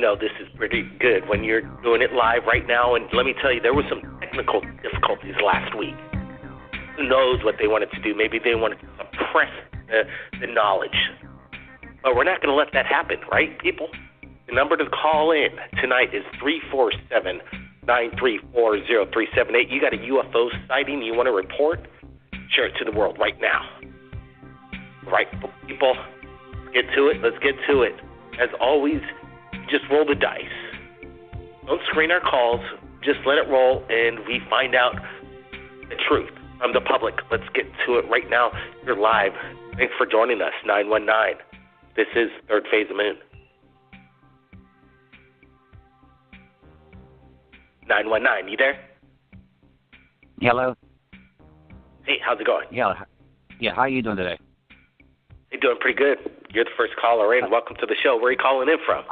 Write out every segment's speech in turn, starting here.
know this is pretty good when you're doing it live right now. And let me tell you, there were some technical difficulties last week. Who knows what they wanted to do? Maybe they wanted to suppress the knowledge. But we're not going to let that happen, right, people? The number to call in tonight is 347-934-0378. You got a UFO sighting you want to report? Share it to the world right now. Right, people, get to it. Let's get to it. As always, just roll the dice. Don't screen our calls. Just let it roll, and we find out the truth from the public. Let's get to it right now. You're live. Thanks for joining us, 919. This is Third Phase of Moon. 919, you there? Hello. Hey, how's it going? Yeah, how are you doing today? You're doing pretty good. You're the first caller in. Welcome to the show. Where are you calling in from?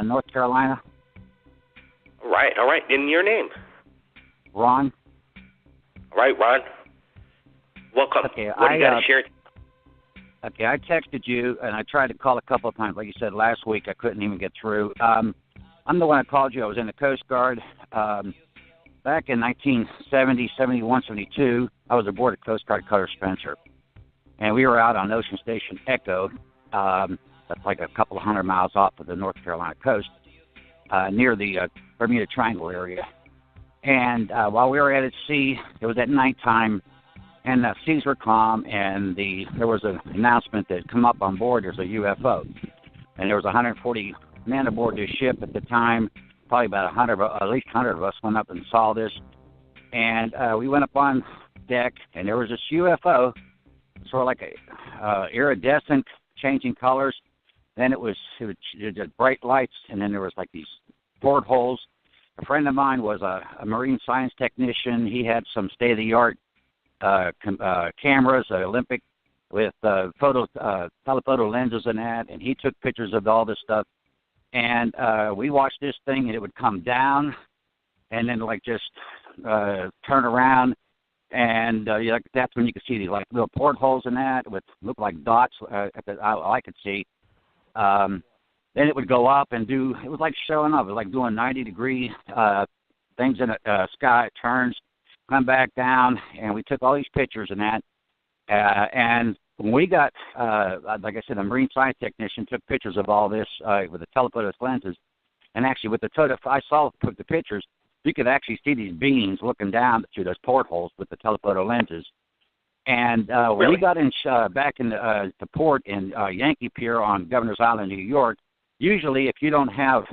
North Carolina. All right. And your name? Ron. All right, Ron. Welcome. Okay, what do you got to share? Okay, I texted you, and I tried to call a couple of times. Like you said, last week I couldn't even get through. I'm the one that called you. I was in the Coast Guard back in 1970, 71, 72. I was aboard a Coast Guard cutter Spencer. And we were out on Ocean Station Echo, that's like a couple of 100 miles off of the North Carolina coast, near the Bermuda Triangle area. And while we were at sea, it was at nighttime, and the seas were calm, and there was an announcement that had come up on board there's a UFO. And there was 140 men aboard this ship at the time. Probably about at least 100 of us went up and saw this. And we went up on deck, and there was this UFO, sort of like a iridescent, changing colors. Then it was bright lights, and then there was like these portholes. A friend of mine was a marine science technician. He had some state-of-the-art cameras, Olympic, with telephoto lenses and that, and he took pictures of all this stuff. And we watched this thing, and it would come down, and then like just turn around. And that's when you could see these like little portholes in that with look like dots. I could see. Then it would go up and it was like showing up. It was like doing 90-degree things in the sky. It turns, come back down, and we took all these pictures and that. And when we got, like I said, a marine science technician took pictures of all this with the telephoto lenses. And actually, with the I took the pictures. You could actually see these beings looking down through those portholes with the telephoto lenses. And when we got back in the port in Yankee Pier on Governor's Island, New York, usually if you don't have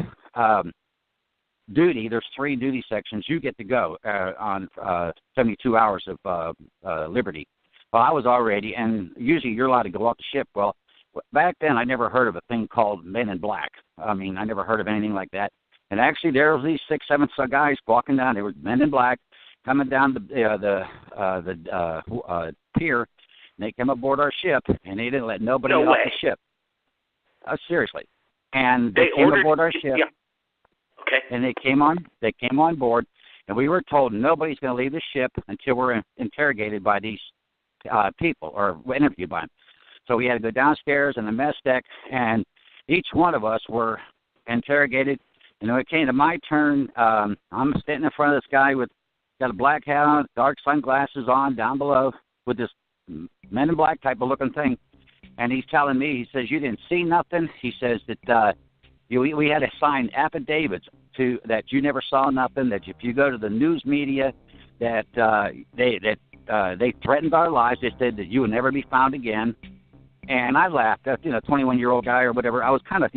duty, there's 3 duty sections, you get to go on 72 hours of liberty. Well, I was already, and usually you're allowed to go off the ship. Well, back then I never heard of a thing called Men in Black. I mean, I never heard of anything like that. And actually, there was these 6, 7 guys walking down. They were men in black coming down the pier. And they came aboard our ship, and they didn't let nobody off the ship. Seriously. And they came aboard our ship. Yeah. Okay. And they came on board, and we were told nobody's going to leave the ship until we're interrogated by these people or interviewed by them. So we had to go downstairs in the mess deck, and each one of us were interrogated. And when it came to my turn, I'm standing in front of this guy got a black hat on, dark sunglasses on down below with this Men in Black type of looking thing. And he's telling me, he says, you didn't see nothing. He says that we had to sign affidavits that you never saw nothing, that if you go to the news media, that they threatened our lives. They said that you would never be found again. And I laughed. 21-year-old guy or whatever. I was kind of,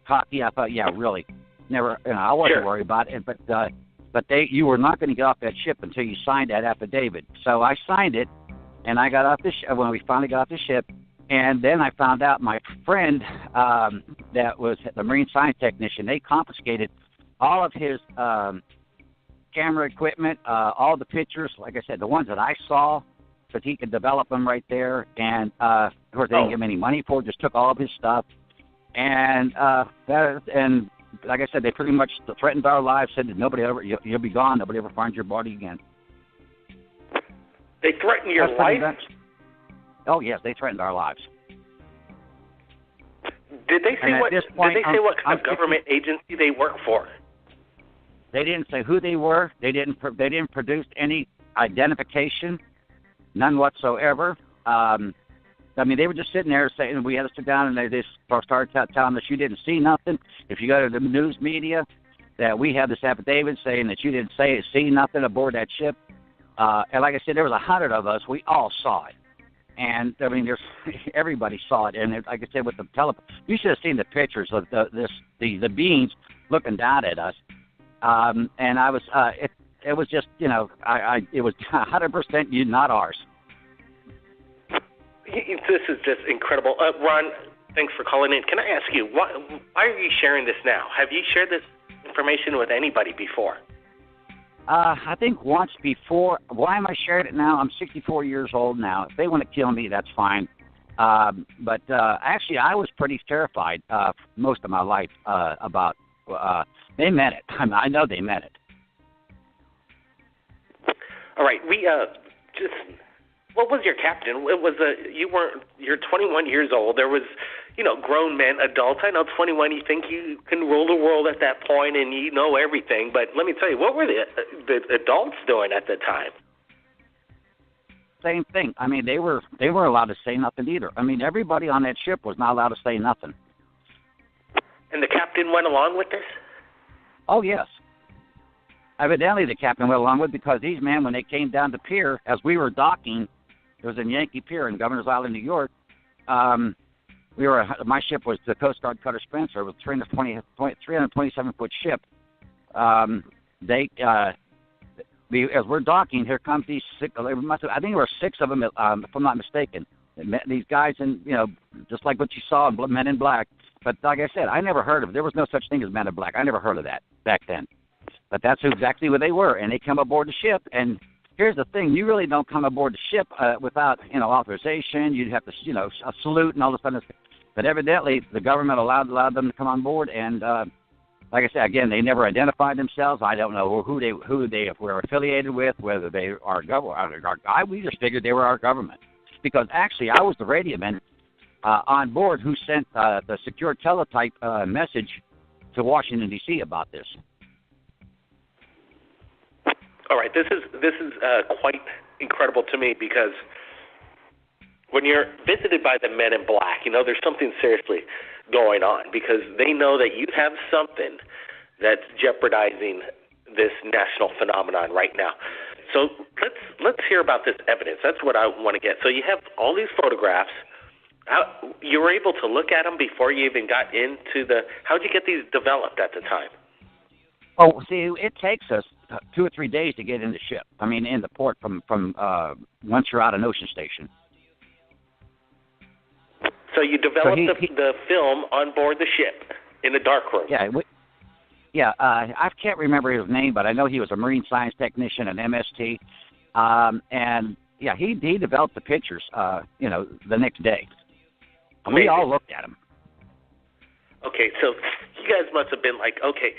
cocky. I thought, yeah, really. Never, I wasn't worried about it, but you were not going to get off that ship until you signed that affidavit. So I signed it, and I got off the ship when we finally got off the ship, and then I found out my friend that was the marine science technician. They confiscated all of his camera equipment, all the pictures. Like I said, the ones that I saw, so he could develop them right there. And of course, they didn't give him any money for it. Just took all of his stuff, and like I said, they pretty much threatened our lives, said that you'll be gone, nobody ever finds your body again. They threatened your life? Oh, yes, they threatened our lives. Did they say what kind of government agency they work for? They didn't say who they were. They didn't produce any identification, none whatsoever. I mean, they were just sitting there saying, we had to sit down, and they just started telling us you didn't see nothing. If you go to the news media, that we have this affidavit saying that you didn't see nothing aboard that ship. And like I said, there was 100 of us. We all saw it. And, I mean, everybody saw it. And like I said, with the you should have seen the pictures of the beings looking down at us. And I was, it was just, you know, it was 100% you, not ours. This is just incredible. Ron, thanks for calling in. Can I ask you, why are you sharing this now? Have you shared this information with anybody before? I think once before. Why am I sharing it now? I'm 64 years old now. If they want to kill me, that's fine. But actually, I was pretty terrified most of my life about. They meant it. I know they meant it. All right, we just. What was your captain? It was you're 21 years old. There was, you know, grown men, adults. I know 21. You think you can rule the world at that point, and you know everything. But let me tell you, what were the adults doing at the time? Same thing. I mean, they were allowed to say nothing either. I mean, everybody on that ship was not allowed to say nothing. And the captain went along with this? Oh yes. Evidently, the captain went along with it because these men, when they came down the pier, as we were docking. It was in Yankee Pier in Governor's Island, New York. My ship was the Coast Guard Cutter Spencer. It was a 327-foot ship. As we're docking, here comes these six. I think there were 6 of them, if I'm not mistaken. These guys, and you know, just like what you saw in Men in Black. But like I said, I never heard of it. There was no such thing as Men in Black. I never heard of that back then. But that's exactly what they were, and they come aboard the ship. And here's the thing: you really don't come aboard the ship without, you know, authorization. You'd have to, you know, a salute and all this kind of stuff. But evidently, the government allowed them to come on board, and like I said, again, they never identified themselves. I don't know who they were affiliated with, whether they are government. We just figured they were our government, because actually, I was the radioman on board who sent the secure teletype message to Washington D.C. about this. All right, this is quite incredible to me, because when you're visited by the Men in Black, you know, there's something seriously going on, because they know that you have something that's jeopardizing this national phenomenon right now. So let's hear about this evidence. That's what I want to get. So you have all these photographs. You were able to look at them before you even got into the. How'd you get these developed at the time? Oh, see, it takes us 2 or 3 days to get in the ship. I mean, in the port from once you're out of Ocean Station. So you developed the film on board the ship in the dark room. Yeah, I can't remember his name, but I know he was a marine science technician at MST, and yeah, he developed the pictures. You know, the next day. Amazing. We all looked at them. Okay, so you guys must have been like, okay.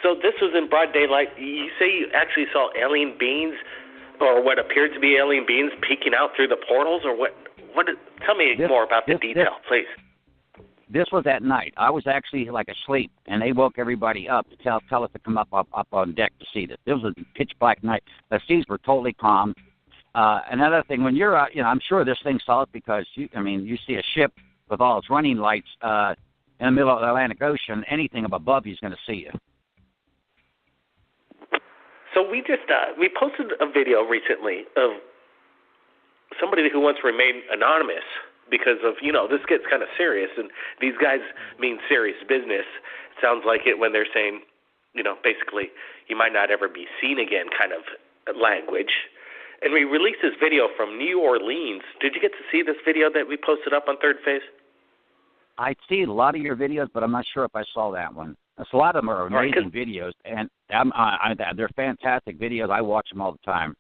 So this was in broad daylight. You say you actually saw alien beings, or what appeared to be alien beings, peeking out through the portals, or what? Tell me more about the detail, please. This was at night. I was actually like asleep, and they woke everybody up to tell us to come up on deck to see this. It was a pitch black night. The seas were totally calm. Another thing, when you're out, you know, I'm sure this thing saw it, because you see a ship with all its running lights in the middle of the Atlantic Ocean. Anything up above you is going to see you. So we posted a video recently of somebody who wants to remain anonymous because of, you know, this gets kind of serious, and these guys mean serious business. It sounds like it when they're saying, you know, basically you might not ever be seen again kind of language. And we released this video from New Orleans. Did you get to see this video that we posted up on Third Phase? I see a lot of your videos, but I'm not sure if I saw that one. A lot of them are amazing videos, and they're fantastic videos. I watch them all the time.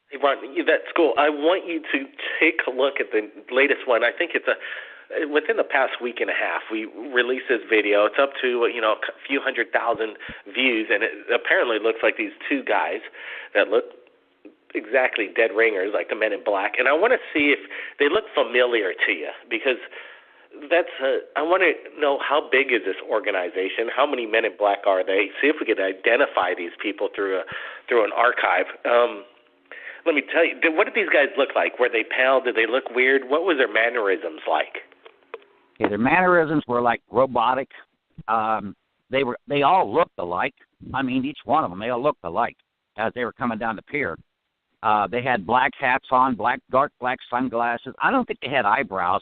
Hey, Ron, that's cool. I want you to take a look at the latest one. I think it's within the past week and a half, we released this video. It's up to, you know, a few 100,000 views, and it apparently looks like these 2 guys that look exactly dead ringers, like the Men in Black. And I want to see if they look familiar to you, because I want to know, how big is this organization? How many men in black are they? See if we could identify these people through an archive. Let me tell you, what did these guys look like? Were they pale? Did they look weird? What was their mannerisms like? Yeah, their mannerisms were like robotic. They all looked alike. I mean, each one of them, they all looked alike as they were coming down the pier. They had black hats on, dark black sunglasses. I don't think they had eyebrows,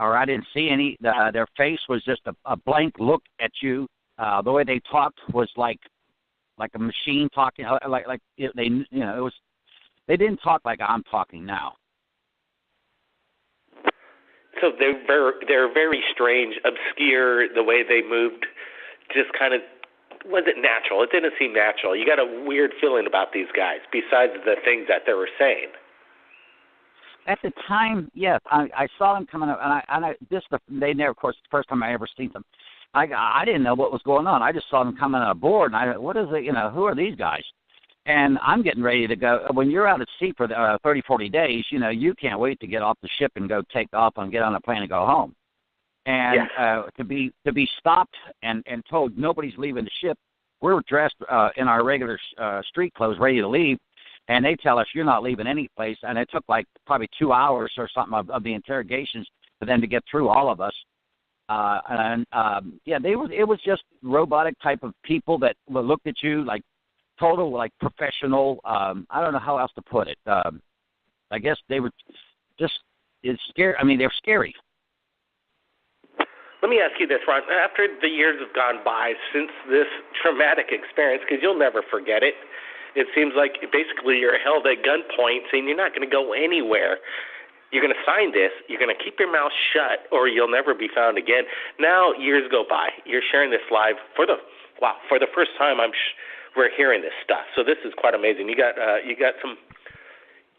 or I didn't see any. Their face was just a blank look at you. The way they talked was like a machine talking. They didn't talk like I'm talking now. So they're very strange, obscure. The way they moved, just kind of wasn't natural. It didn't seem natural. You got a weird feeling about these guys, besides the things that they were saying. At the time, yes, I saw them coming up, they never. Of course, the first time I ever seen them, I didn't know what was going on. I just saw them coming aboard, and what is it? Who are these guys? And I'm getting ready to go. When you're out at sea for 30, 40 days, you can't wait to get off the ship and go take off and get on a plane and go home. And yes. To be stopped and told nobody's leaving the ship, we're dressed in our regular street clothes, ready to leave, and they tell us you're not leaving any place. And it took like probably 2 hours or something of the interrogations for them to get through all of us. It was just robotic type of people that looked at you like total, like professional. I don't know how else to put it. I guess they were just scary. I mean, they're scary. Let me ask you this, Ron. After the years have gone by since this traumatic experience, because you'll never forget it, it seems like basically you're held at gunpoint saying you're not going to go anywhere. You're going to sign this, you're going to keep your mouth shut, or you'll never be found again. Now years go by. You're sharing this live for the first time. We're hearing this stuff. So this is quite amazing. You got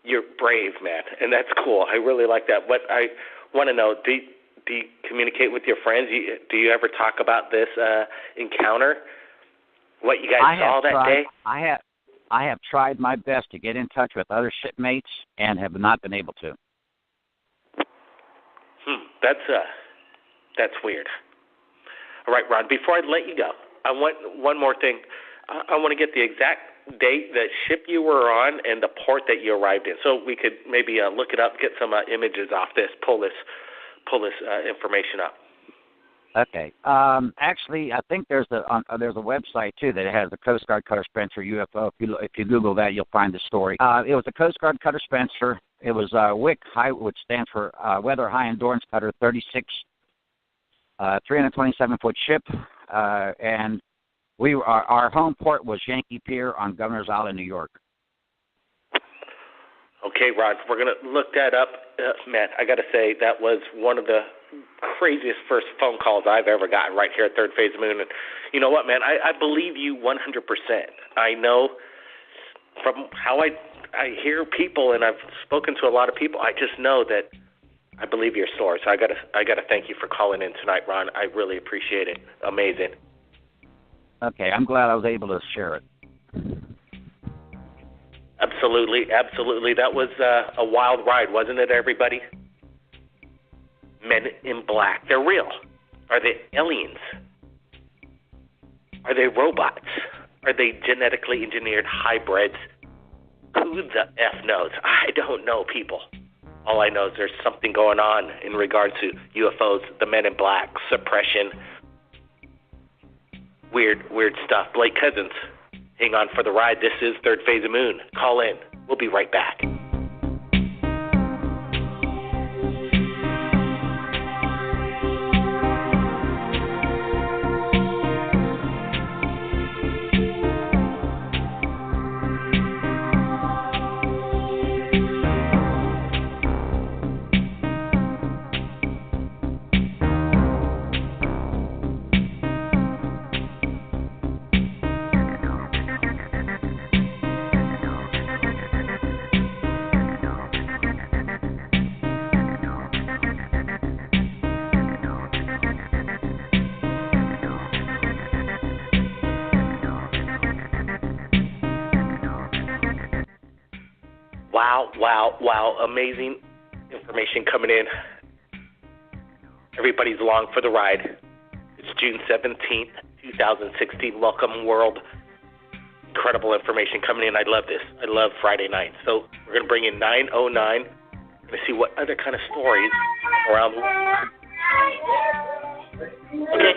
you're brave, man, and that's cool. I really like that. But I want to know, do you communicate with your friends? Do you ever talk about this encounter? What you guys saw that day? I have tried my best to get in touch with other shipmates and have not been able to. That's weird. All right, Ron, before I let you go, I want one more thing. I want to get the exact date, the ship you were on, and the port that you arrived in, so we could maybe look it up, get some images off this, pull this information up. Okay. Actually, I think there's a website too that has the Coast Guard Cutter Spencer UFO. If you Google that, you'll find the story. It was the Coast Guard Cutter Spencer. It was WIC, which stands for Weather High Endurance Cutter 36, 327-foot ship, and our home port was Yankee Pier on Governor's Island, New York. Okay, Rod, we're going to look that up. Man, I got to say, that was one of the craziest first phone calls I've ever gotten right here at Third Phase of Moon. And you know what, man? I believe you 100%. I know from how I hear people, and I've spoken to a lot of people, I just know that I believe your story. So I got to thank you for calling in tonight, Ron. I really appreciate it. Amazing. Okay, I'm glad I was able to share it. Absolutely. That was a wild ride, wasn't it, everybody? Men in black. They're real. Are they aliens? Are they robots? Are they genetically engineered hybrids? Who the F knows? I don't know, people. All I know is there's something going on in regard to UFOs, the men in black, suppression, weird stuff. Blake Cousins, hang on for the ride. This is Third Phase of Moon. Call in. We'll be right back. Wow. Amazing information coming in. Everybody's along for the ride. It's June 17th, 2016. Welcome, world. Incredible information coming in. I love this. I love Friday night. So we're going to bring in 909. We're going to see what other kind of stories around the world. Okay.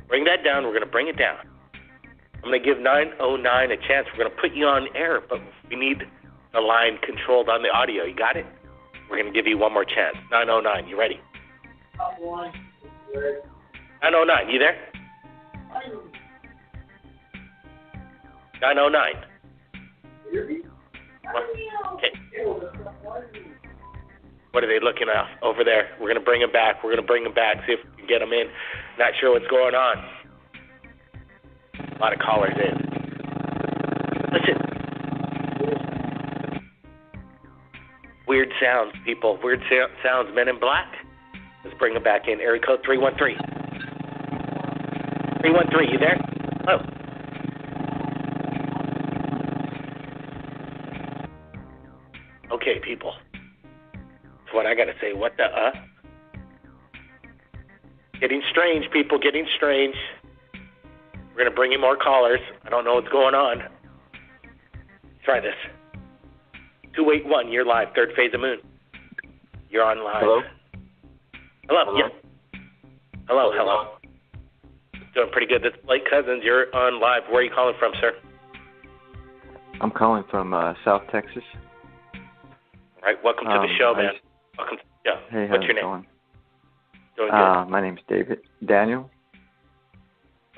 Bring that down. We're going to bring it down. I'm going to give 909 a chance. We're going to put you on air, but we need the line controlled on the audio. You got it? We're going to give you one more chance. 909, you ready? 909, you there? 909. Okay. What are they looking at over there? We're going to bring them back. See if we can get them in. Not sure what's going on. A lot of callers in. Listen. Weird sounds, people. Weird sounds, Men in Black. Let's bring them back in. Area code 313. 313, you there? Hello. Okay, people. That's what I got to say. What the Getting strange, people. Getting strange. We're going to bring in more callers. I don't know what's going on. Try this. 281, you're live. Third phase of moon. You're on live. Hello? Hello. Yeah. Hello. Doing pretty good. This is Blake Cousins. You're on live. Where are you calling from, sir? I'm calling from South Texas. All right. Welcome to the show, man. Welcome to the show. Hey, what's your name? Doing good. My name's Daniel.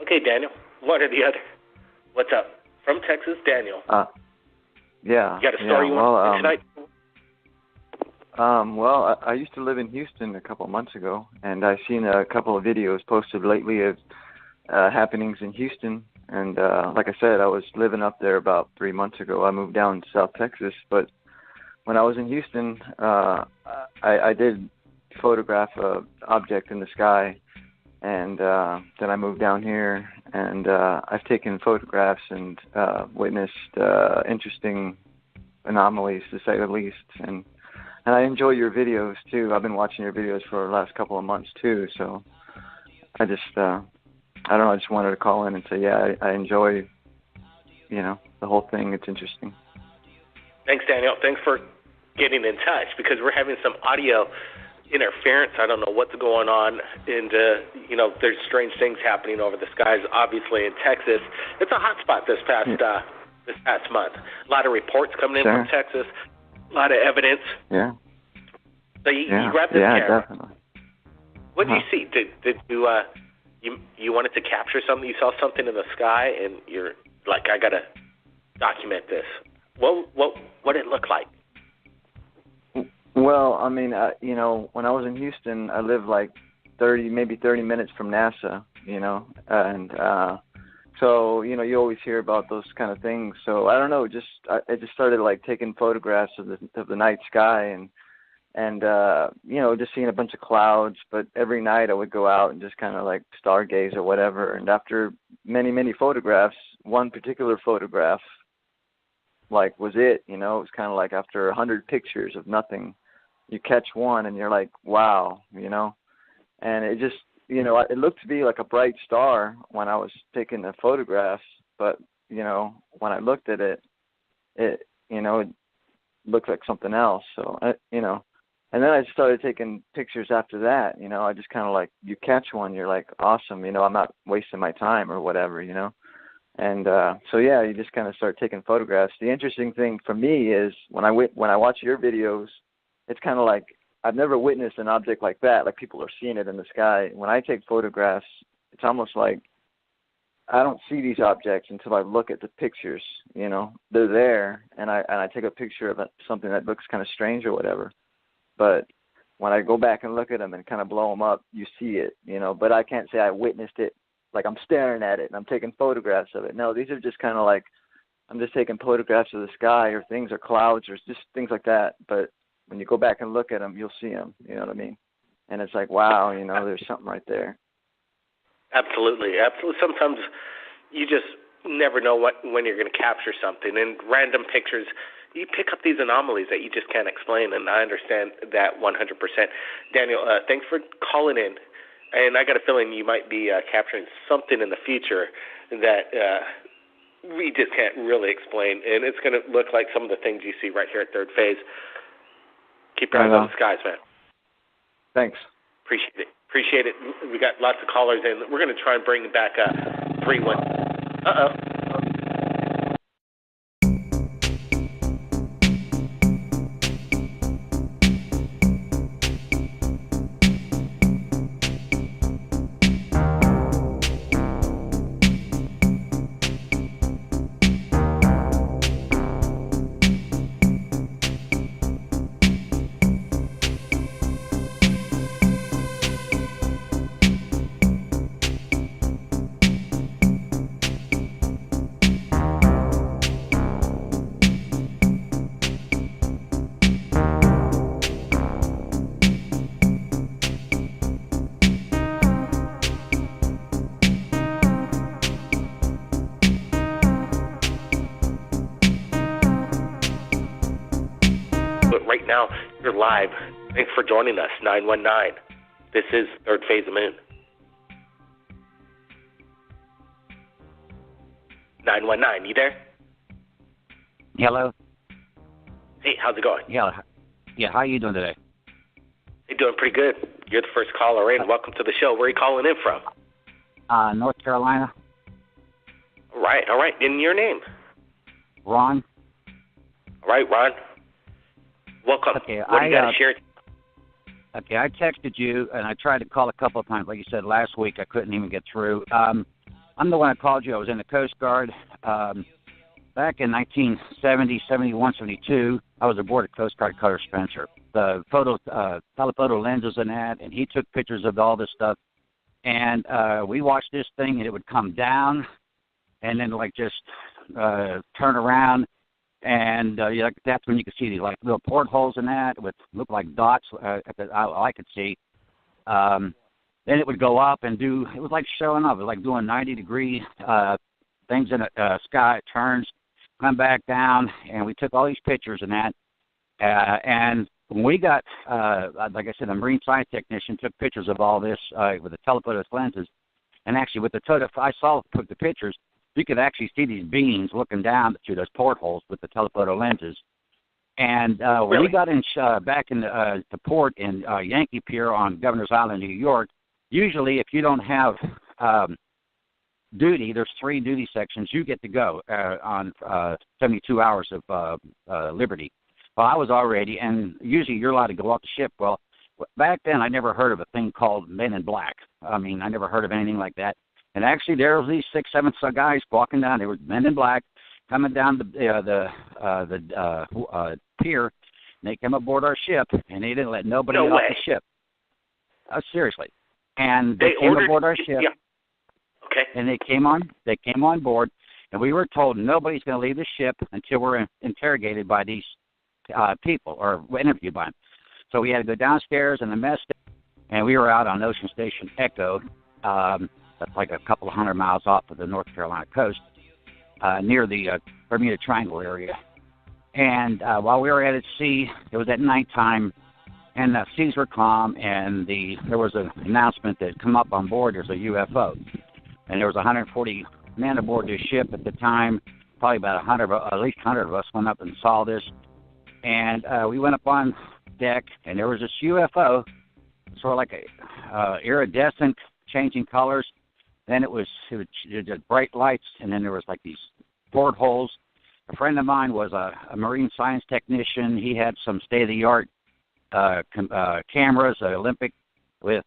Okay, Daniel. One or the other. What's up? From Texas, Daniel. Yeah. You got a story you want to tonight? Well, I used to live in Houston a couple of months ago, and I've seen a couple of videos posted lately of happenings in Houston. And like I said, I was living up there about 3 months ago. I moved down to South Texas, but when I was in Houston, I did photograph an object in the sky, and then I moved down here, and I've taken photographs and witnessed interesting anomalies, to say the least. And I enjoy your videos, too. I've been watching your videos for the last couple of months, too. So I just, I don't know, I just wanted to call in and say, yeah, I enjoy, the whole thing. It's interesting. Thanks, Daniel. Thanks for getting in touch, because we're having some audio interference. I don't know what's going on, and there's strange things happening over the skies. Obviously, in Texas, it's a hot spot this past month. A lot of reports coming in from Texas. A lot of evidence. Yeah. So you grabbed this camera. Definitely. What did you see? Did you wanted to capture something? You saw something in the sky, and you're like, I gotta document this. What did it look like? Well, I mean, when I was in Houston, I lived like 30 minutes from NASA, and so, you always hear about those kind of things. So I don't know, I just started like taking photographs of the night sky and just seeing a bunch of clouds. But every night I would go out and just kind of like stargaze or whatever. And after many, many photographs, one particular photograph like was it, it was kind of like after 100 pictures of nothing, you catch one and you're like, wow, and it just, it looked to be like a bright star when I was taking the photographs, but, when I looked at it, it looked like something else. So, and then I started taking pictures after that, I just kind of like, you catch one, you're like, awesome, I'm not wasting my time or whatever, And so, yeah, you just kind of start taking photographs. The interesting thing for me is when I watch your videos, it's kind of like I've never witnessed an object like that, like people are seeing it in the sky. When I take photographs, it's almost like I don't see these objects until I look at the pictures. They're there, and I take a picture of something that looks kind of strange or whatever. But when I go back and look at them and kind of blow them up, you see it, But I can't say I witnessed it. Like I'm staring at it and I'm taking photographs of it. No, these are just kind of like I'm just taking photographs of the sky or things or clouds or just things like that. But when you go back and look at them, you'll see them. You know what I mean? And it's like, wow, there's something right there. Absolutely. Sometimes you just never know when you're going to capture something. And random pictures you pick up these anomalies that you just can't explain, and I understand that 100%. Daniel, thanks for calling in, and I got a feeling you might be capturing something in the future that we just can't really explain, and it's going to look like some of the things you see right here at Third Phase. Keep your eyes on the skies, man. Thanks. Appreciate it. We got lots of callers in. We're going to try and bring back 3-1. Uh-oh. Right now, you're live. Thanks for joining us, 919. This is Third Phase of Moon. 919, you there? Hello? Hey, how's it going? Yeah, how are you doing today? Hey, doing pretty good. You're the first caller in. Welcome to the show. Where are you calling in from? North Carolina. All right. And your name? Ron. All right, Ron. Welcome. Okay, what do you got to share? Okay, I texted you, and I tried to call a couple of times. Like you said, last week I couldn't even get through. I'm the one that called you. I was in the Coast Guard. Back in 1970, 71, 72, I was aboard a Coast Guard cutter Spencer. The telephoto lenses and that, and he took pictures of all this stuff. And we watched this thing, and it would come down, and then just turn around. And that's when you could see these little portholes in that with look like dots. I could see. Then it would go up and it was like showing up. It was like doing 90-degree things in the sky. It turns, come back down, and we took all these pictures and that. And when we got, like I said, a marine science technician took pictures of all this with the telephoto lenses. And actually, with the I took the pictures. You could actually see these beings looking down through those portholes with the telephoto lenses. And when we got back in the port in Yankee Pier on Governor's Island, New York, usually if you don't have duty, there's 3 duty sections, you get to go on 72 hours of liberty. Well, I was already, and usually you're allowed to go off the ship. Well, back then I never heard of a thing called Men in Black. I mean, I never heard of anything like that. And actually, there was these 6, 7 guys walking down. They were men in black, coming down the pier. And they came aboard our ship, and they didn't let nobody off the ship. Seriously. And they came aboard our ship. Yeah. Okay. And they came on board, and we were told nobody's going to leave the ship until we're interrogated by these people or interviewed by them. So we had to go downstairs in the mess deck, and we were out on Ocean Station Echo. That's like a couple of 100 miles off of the North Carolina coast, near the Bermuda Triangle area. And while we were at sea, it was at nighttime, and the seas were calm, and there was an announcement that come up on board there's a UFO. And there was 140 men aboard this ship at the time. Probably about at least 100 of us went up and saw this. And we went up on deck, and there was this UFO, sort of like a iridescent, changing colors. Then it was bright lights, and then there was like these portholes. A friend of mine was a marine science technician. He had some state-of-the-art cameras, Olympic, with.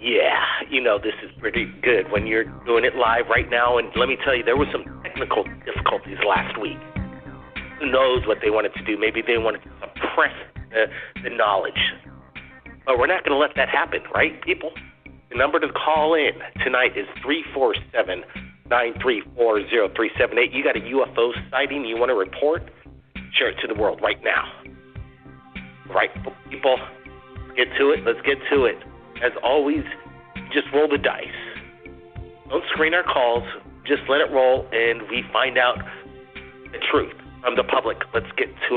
Yeah, this is pretty good when you're doing it live right now. And let me tell you, there was some technical difficulties last week. Who knows what they wanted to do? Maybe they wanted to suppress the knowledge. But we're not going to let that happen, right, people? The number to call in tonight is 347-934-0378. You got a UFO sighting you want to report? Share it to the world right now. Right, people? Get to it. Let's get to it. As always, just roll the dice. Don't screen our calls. Just let it roll, and we find out the truth from the public. Let's get to it.